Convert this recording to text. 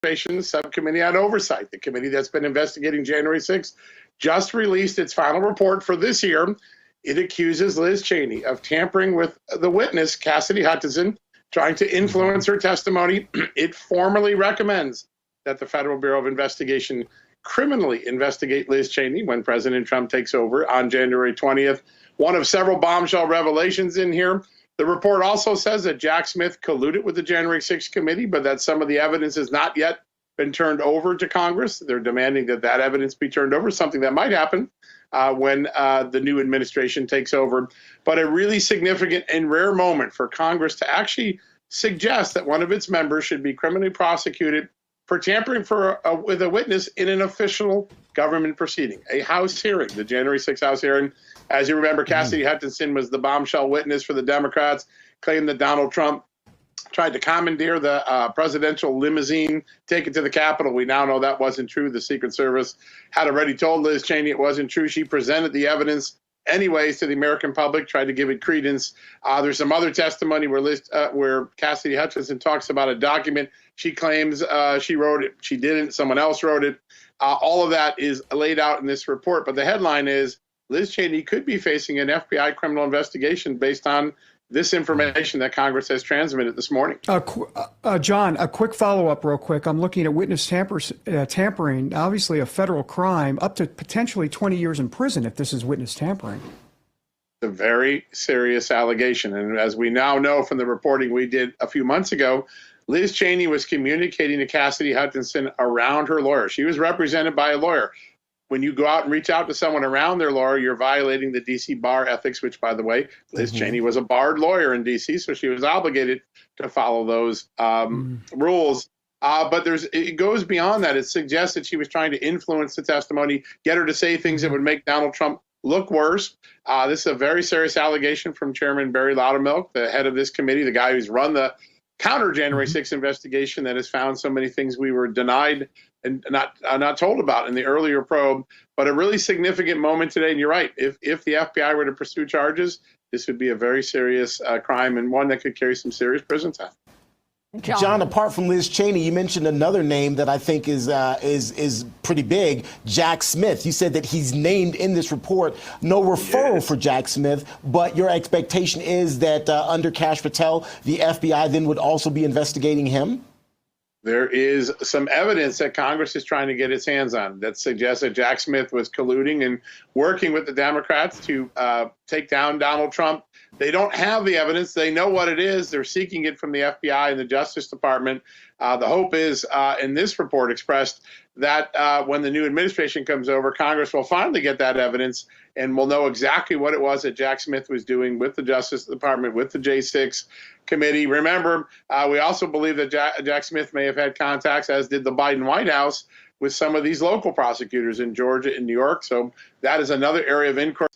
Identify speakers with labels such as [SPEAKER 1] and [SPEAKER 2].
[SPEAKER 1] Administration Subcommittee on Oversight, the committee that's been investigating January 6th, just released its final report for this year. It accuses Liz Cheney of tampering with the witness, Cassidy Hutchinson, trying to influence her testimony. It formally recommends that the Federal Bureau of Investigation criminally investigate Liz Cheney when President Trump takes over on January 20th. One of several bombshell revelations in here. The report also says that Jack Smith colluded with the January 6th committee, but that some of the evidence has not yet been turned over to Congress. They're demanding that that evidence be turned over, something that might happen when the new administration takes over. But a really significant and rare moment for Congress to actually suggest that one of its members should be criminally prosecuted for tampering with a witness in an official government proceeding, a House hearing, the January 6th House hearing. As you remember, Cassidy Hutchinson was the bombshell witness for the Democrats, claimed that Donald Trump tried to commandeer the presidential limousine, take it to the Capitol. We now know that wasn't true. The Secret Service had already told Liz Cheney it wasn't true. She presented the evidence anyways to the American public, tried to give it credence. There's some other testimony where Cassidy Hutchinson talks about a document she claims she wrote it. She didn't. Someone else wrote it. All of that is laid out in this report. But the headline is Liz Cheney could be facing an FBI criminal investigation based on this information that Congress has transmitted this morning.
[SPEAKER 2] John, a quick follow-up real quick. I'm looking at witness tampering, obviously a federal crime, up to potentially 20 years in prison if this is witness tampering.
[SPEAKER 1] It's a very serious allegation. And as we now know from the reporting we did a few months ago, Liz Cheney was communicating to Cassidy Hutchinson around her lawyer. She was represented by a lawyer. When you go out and reach out to someone around their lawyer, you're violating the D.C. bar ethics, which, by the way, Liz Cheney was a barred lawyer in D.C., so she was obligated to follow those rules. But it goes beyond that. It suggests that she was trying to influence the testimony, get her to say things that would make Donald Trump look worse. This is a very serious allegation from Chairman Barry Loudermilk, the head of this committee, the guy who's run the counter January 6th investigation that has found so many things we were denied and not told about in the earlier probe. But a really significant moment today. And you're right, if the FBI were to pursue charges, this would be a very serious crime and one that could carry some serious prison time.
[SPEAKER 3] John, apart from Liz Cheney, you mentioned another name that I think is pretty big, Jack Smith. You said that he's named in this report. No referral for Jack Smith, but your expectation is that under Kash Patel, the FBI then would also be investigating him?
[SPEAKER 1] There is some evidence that Congress is trying to get its hands on that suggests that Jack Smith was colluding and working with the Democrats to take down Donald Trump. They don't have the evidence. They know what it is. They're seeking it from the FBI and the Justice Department. The hope is, in this report expressed, that when the new administration comes over, Congress will finally get that evidence and will know exactly what it was that Jack Smith was doing with the Justice Department, with the J6 committee. Remember, we also believe that Jack Smith may have had contacts, as did the Biden White House, with some of these local prosecutors in Georgia and New York. So that is another area of inquiry.